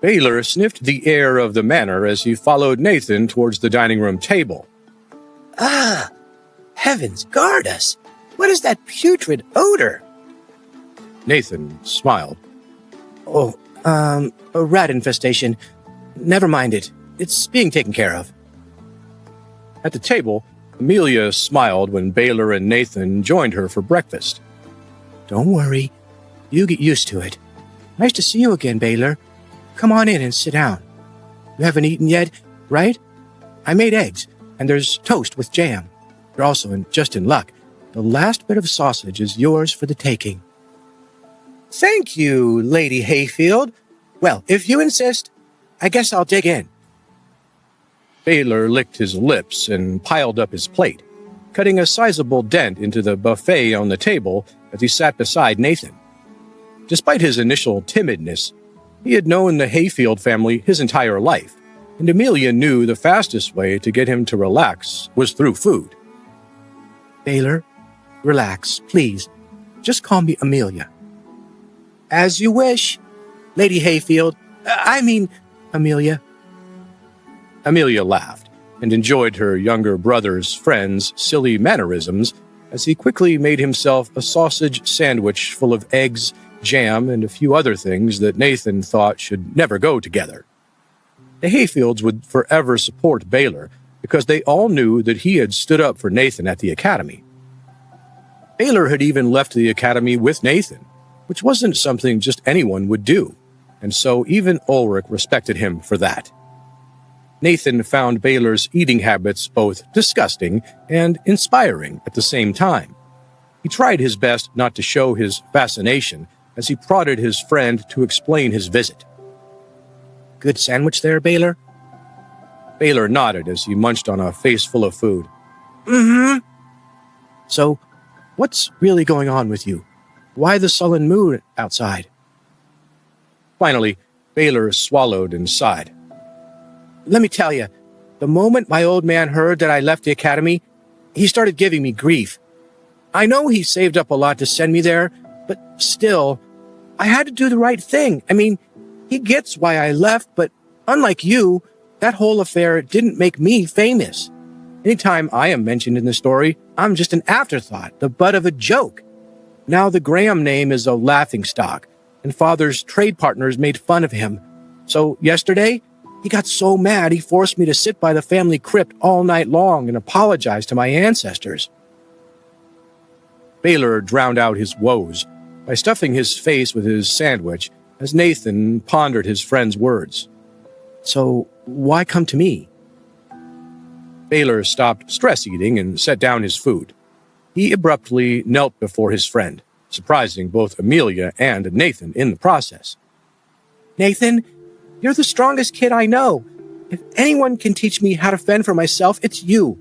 Baylor sniffed the air of the manor as he followed Nathan towards the dining room table. Ah, heavens guard us! What is that putrid odor? Nathan smiled. Oh, a rat infestation. Never mind it. It's being taken care of. At the table, Amelia smiled when Baylor and Nathan joined her for breakfast. Don't worry. You get used to it. Nice to see you again, Baylor. Come on in and sit down. You haven't eaten yet, right? I made eggs, and there's toast with jam. You're also just in luck. The last bit of sausage is yours for the taking. Thank you, Lady Hayfield. Well, if you insist, I guess I'll dig in. Baylor licked his lips and piled up his plate, cutting a sizable dent into the buffet on the table as he sat beside Nathan. Despite his initial timidness, he had known the Hayfield family his entire life, and Amelia knew the fastest way to get him to relax was through food. Baylor, relax, please. Just call me Amelia. As you wish, Lady Hayfield. Amelia. Amelia laughed and enjoyed her younger brother's friend's silly mannerisms as he quickly made himself a sausage sandwich full of eggs, jam, and a few other things that Nathan thought should never go together. The Hayfields would forever support Baylor because they all knew that he had stood up for Nathan at the academy. Baylor had even left the academy with Nathan, which wasn't something just anyone would do, and so even Ulrich respected him for that. Nathan found Baylor's eating habits both disgusting and inspiring at the same time. He tried his best not to show his fascination as he prodded his friend to explain his visit. Good sandwich there, Baylor? Baylor nodded as he munched on a face full of food. Mm-hmm. So, what's really going on with you? Why the sullen mood outside? Finally, Baylor swallowed and sighed. Let me tell you, the moment my old man heard that I left the academy, he started giving me grief. I know he saved up a lot to send me there, but still, I had to do the right thing. He gets why I left, but unlike you, that whole affair didn't make me famous. Anytime I am mentioned in the story, I'm just an afterthought, the butt of a joke. Now the Graham name is a laughingstock, and Father's trade partners made fun of him. So yesterday, he got so mad he forced me to sit by the family crypt all night long and apologize to my ancestors. Baylor drowned out his woes by stuffing his face with his sandwich as Nathan pondered his friend's words. So, why come to me? Baylor stopped stress eating and set down his food. He abruptly knelt before his friend, surprising both Amelia and Nathan in the process. Nathan, you're the strongest kid I know. If anyone can teach me how to fend for myself, it's you.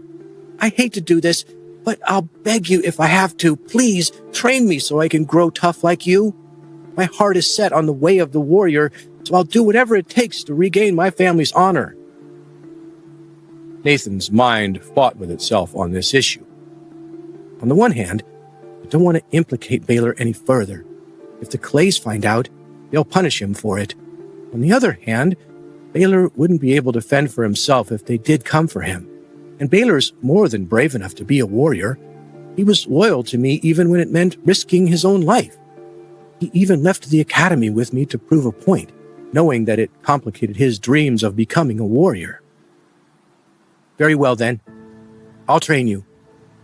I hate to do this, but I'll beg you if I have to. Please train me so I can grow tough like you. My heart is set on the way of the warrior, so I'll do whatever it takes to regain my family's honor. Nathan's mind fought with itself on this issue. On the one hand, I don't want to implicate Baylor any further. If the Clays find out, they'll punish him for it. On the other hand, Baylor wouldn't be able to fend for himself if they did come for him. And Baylor's more than brave enough to be a warrior. He was loyal to me even when it meant risking his own life. He even left the academy with me to prove a point, knowing that it complicated his dreams of becoming a warrior. Very well then. I'll train you.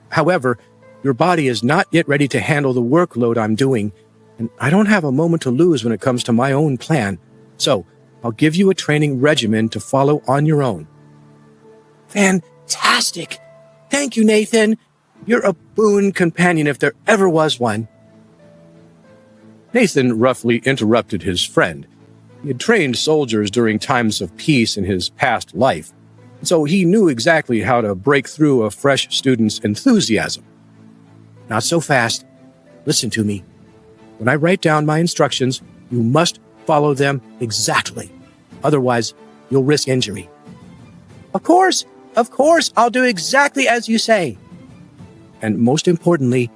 However, your body is not yet ready to handle the workload I'm doing, and I don't have a moment to lose when it comes to my own plan. So, I'll give you a training regimen to follow on your own. Fantastic! Thank you, Nathan. You're a boon companion if there ever was one. Nathan roughly interrupted his friend. He had trained soldiers during times of peace in his past life, so he knew exactly how to break through a fresh student's enthusiasm. Not so fast. Listen to me. When I write down my instructions, you must follow them exactly. Otherwise, you'll risk injury. Of course, I'll do exactly as you say. And most importantly,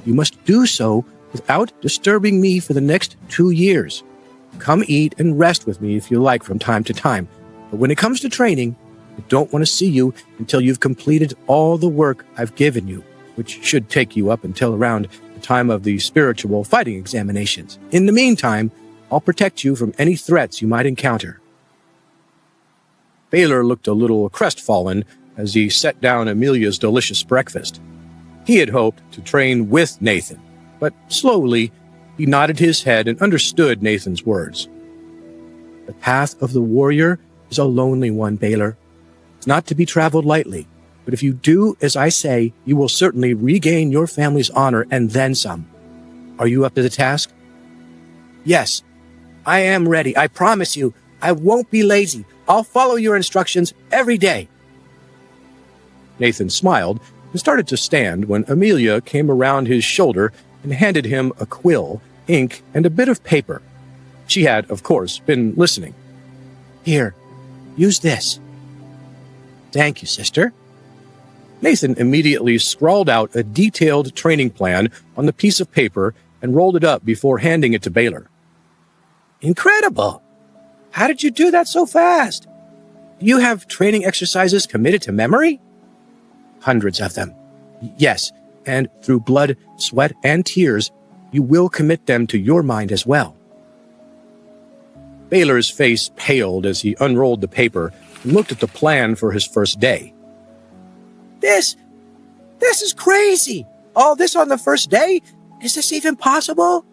you must do so without disturbing me for the next 2 years. Come eat and rest with me if you like from time to time. But when it comes to training, I don't want to see you until you've completed all the work I've given you, which should take you up until around the time of the spiritual fighting examinations. In the meantime, I'll protect you from any threats you might encounter." Baylor looked a little crestfallen as he set down Amelia's delicious breakfast. He had hoped to train with Nathan, but slowly he nodded his head and understood Nathan's words. "The path of the warrior is a lonely one, Baylor. It's not to be traveled lightly, but if you do as I say, you will certainly regain your family's honor and then some. Are you up to the task?" "Yes, I am ready. I promise you, I won't be lazy. I'll follow your instructions every day." Nathan smiled and started to stand when Amelia came around his shoulder and handed him a quill, ink, and a bit of paper. She had, of course, been listening. "Here, use this." "Thank you, sister." Nathan immediately scrawled out a detailed training plan on the piece of paper and rolled it up before handing it to Baylor. "Incredible! How did you do that so fast? Do you have training exercises committed to memory?" "Hundreds of them. Yes, and through blood, sweat, and tears, you will commit them to your mind as well." Baylor's face paled as he unrolled the paper and looked at the plan for his first day. This is crazy! All this on the first day? Is this even possible?"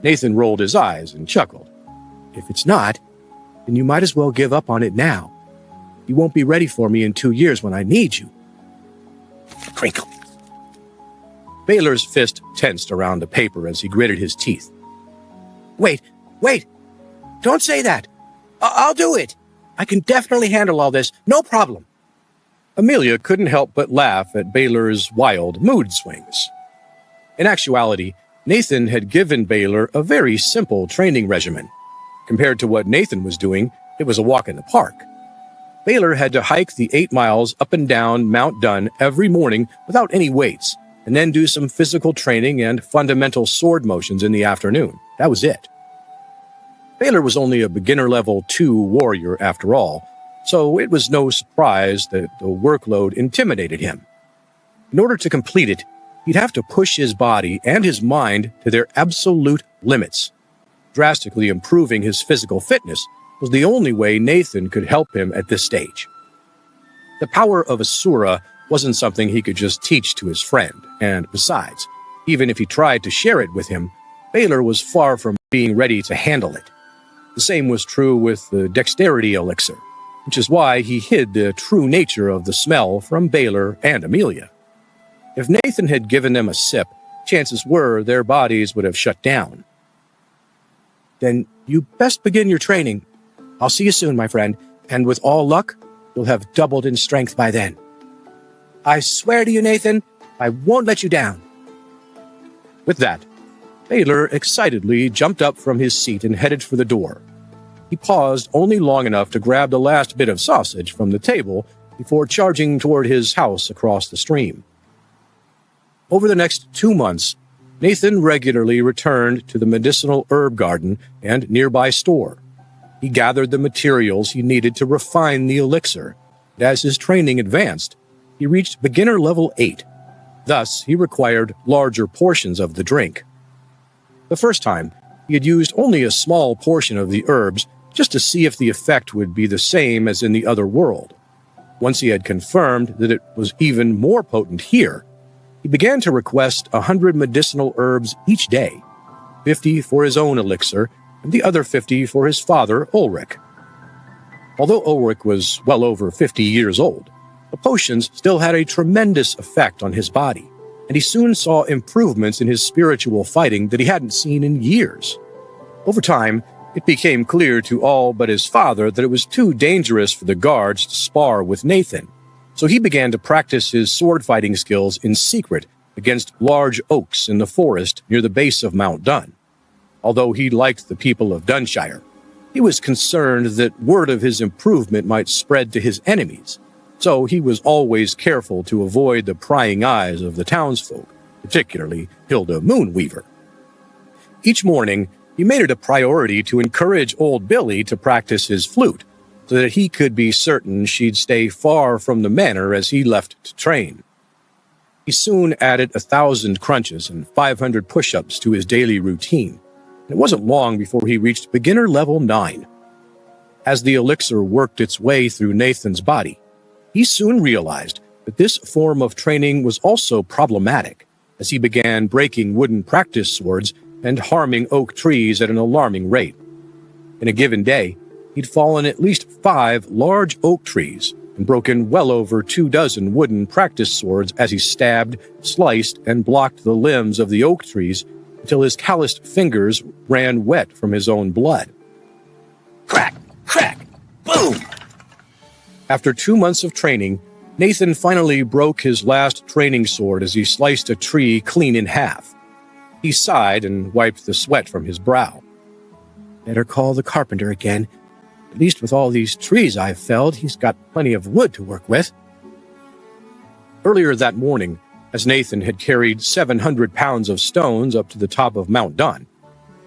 Nathan rolled his eyes and chuckled. "If it's not, then you might as well give up on it now. You won't be ready for me in 2 years when I need you." Crinkle. Baylor's fist tensed around the paper as he gritted his teeth. Wait! Don't say that! I'll do it! I can definitely handle all this, no problem." Amelia couldn't help but laugh at Baylor's wild mood swings. In actuality, Nathan had given Baylor a very simple training regimen. Compared to what Nathan was doing, it was a walk in the park. Baylor had to hike the 8 miles up and down Mount Dunn every morning without any weights, and then do some physical training and fundamental sword motions in the afternoon. That was it. Baylor was only a beginner-level 2 warrior after all, so it was no surprise that the workload intimidated him. In order to complete it, he'd have to push his body and his mind to their absolute limits. Drastically improving his physical fitness was the only way Nathan could help him at this stage. The power of Asura wasn't something he could just teach to his friend, and besides, even if he tried to share it with him, Baylor was far from being ready to handle it. The same was true with the Dexterity Elixir, which is why he hid the true nature of the smell from Baylor and Amelia. If Nathan had given them a sip, chances were their bodies would have shut down. "Then you best begin your training. I'll see you soon, my friend, and with all luck, you'll have doubled in strength by then." "I swear to you, Nathan, I won't let you down." With that, Baylor excitedly jumped up from his seat and headed for the door. He paused only long enough to grab the last bit of sausage from the table before charging toward his house across the stream. Over the next 2 months, Nathan regularly returned to the medicinal herb garden and nearby store. He gathered the materials he needed to refine the elixir, and as his training advanced, he reached beginner level 8. Thus, he required larger portions of the drink. The first time, he had used only a small portion of the herbs just to see if the effect would be the same as in the other world. Once he had confirmed that it was even more potent here, he began to request 100 medicinal herbs each day, 50 for his own elixir, and the other 50 for his father, Ulrich. Although Ulrich was well over 50 years old, the potions still had a tremendous effect on his body, and he soon saw improvements in his spiritual fighting that he hadn't seen in years. Over time, it became clear to all but his father that it was too dangerous for the guards to spar with Nathan, so he began to practice his sword-fighting skills in secret against large oaks in the forest near the base of Mount Dunn. Although he liked the people of Dunshire, he was concerned that word of his improvement might spread to his enemies, so he was always careful to avoid the prying eyes of the townsfolk, particularly Hilda Moonweaver. Each morning, He made it a priority to encourage old Billy to practice his flute, so that he could be certain she'd stay far from the manor as he left to train. He soon added 1,000 crunches and 500 push-ups to his daily routine. It wasn't long before he reached beginner level 9. As the elixir worked its way through Nathan's body, he soon realized that this form of training was also problematic, as he began breaking wooden practice swords and harming oak trees at an alarming rate. In a given day, he'd fallen at least 5 large oak trees and broken well over 24 wooden practice swords as he stabbed, sliced, and blocked the limbs of the oak trees until his calloused fingers ran wet from his own blood. Crack! Crack! Boom! After 2 months of training, Nathan finally broke his last training sword as he sliced a tree clean in half. He sighed and wiped the sweat from his brow. Better call the carpenter again. At least with all these trees I've felled, he's got plenty of wood to work with. Earlier that morning, as Nathan had carried 700 pounds of stones up to the top of Mount Dunn,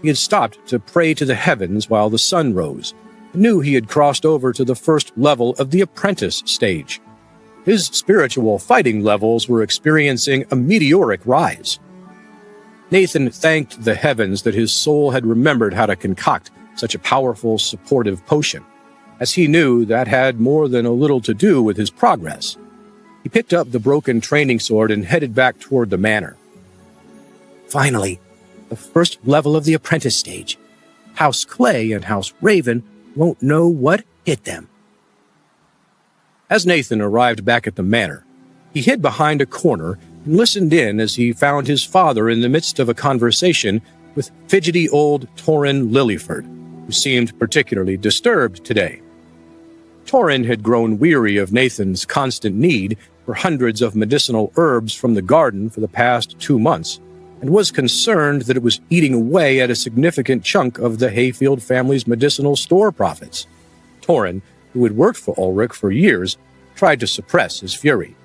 he had stopped to pray to the heavens while the sun rose, and knew he had crossed over to the first level of the Apprentice Stage. His spiritual fighting levels were experiencing a meteoric rise. Nathan thanked the heavens that his soul had remembered how to concoct such a powerful, supportive potion, as he knew that had more than a little to do with his progress. He picked up the broken training sword and headed back toward the manor. Finally, the first level of the Apprentice Stage. House Clay and House Raven won't know what hit them. As Nathan arrived back at the manor, he hid behind a corner and listened in as he found his father in the midst of a conversation with fidgety old Torrin Lillyford, who seemed particularly disturbed today. Torrin had grown weary of Nathan's constant need for hundreds of medicinal herbs from the garden for the past 2 months, and was concerned that it was eating away at a significant chunk of the Hayfield family's medicinal store profits. Torrin, who had worked for Ulrich for years, tried to suppress his fury.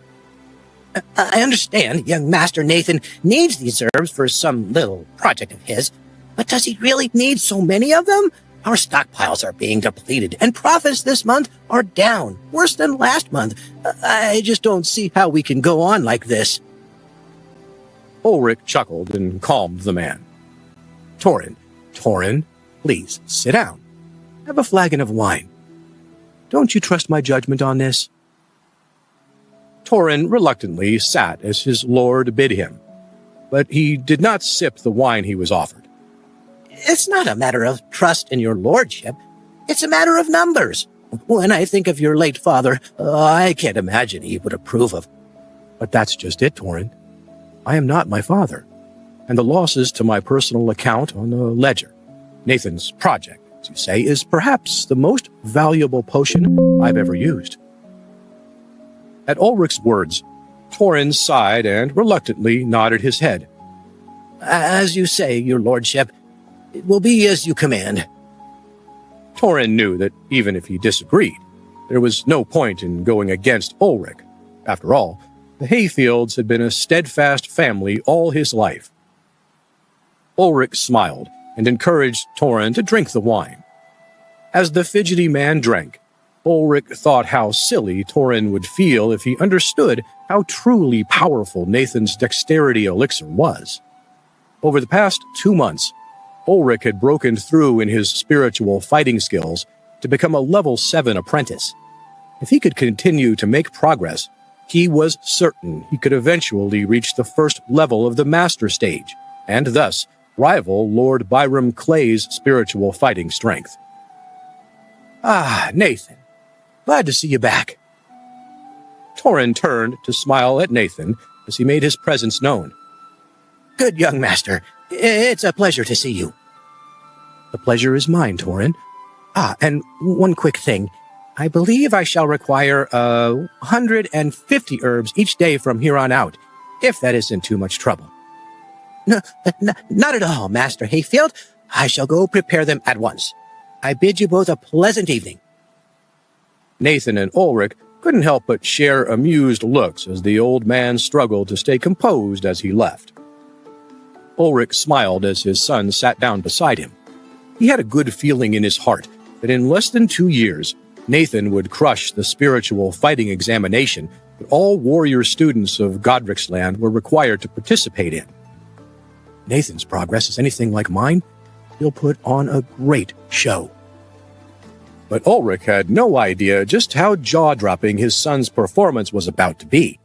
I understand young Master Nathan needs these herbs for some little project of his, but does he really need so many of them? Our stockpiles are being depleted, and profits this month are down, worse than last month. I just don't see how we can go on like this. Ulrich chuckled and calmed the man. Torrin, please sit down. Have a flagon of wine. Don't you trust my judgment on this? Torrin reluctantly sat as his lord bid him, but he did not sip the wine he was offered. It's not a matter of trust in your lordship. It's a matter of numbers. When I think of your late father, I can't imagine he would approve of. But that's just it, Torrin. I am not my father, and the losses to my personal account on the ledger, Nathan's project, as you say, is perhaps the most valuable potion I've ever used. At Ulrich's words, Torrin sighed and reluctantly nodded his head. As you say, your lordship, it will be as you command. Torrin knew that even if he disagreed, there was no point in going against Ulrich. After all, the Hayfields had been a steadfast family all his life. Ulrich smiled and encouraged Torrin to drink the wine. As the fidgety man drank, Ulrich thought how silly Torrin would feel if he understood how truly powerful Nathan's Dexterity Elixir was. Over the past 2 months, Ulrich had broken through in his spiritual fighting skills to become a level 7 apprentice. If he could continue to make progress, he was certain he could eventually reach the first level of the Master Stage, and thus rival Lord Byram Clay's spiritual fighting strength. Ah, Nathan. Glad to see you back. Torrin turned to smile at Nathan as he made his presence known. Good young master. It's a pleasure to see you. The pleasure is mine, Torrin. And one quick thing. I believe I shall require 150 herbs each day from here on out, if that isn't too much trouble. No, not at all, Master Hayfield. I shall go prepare them at once. I bid you both a pleasant evening. Nathan and Ulrich couldn't help but share amused looks as the old man struggled to stay composed as he left. Ulrich smiled as his son sat down beside him, He had a good feeling in his heart that in less than 2 years, Nathan would crush the spiritual fighting examination that all warrior students of Godric's land were required to participate in. Nathan's progress is anything like mine, he'll put on a great show. But Ulrich had no idea just how jaw-dropping his son's performance was about to be.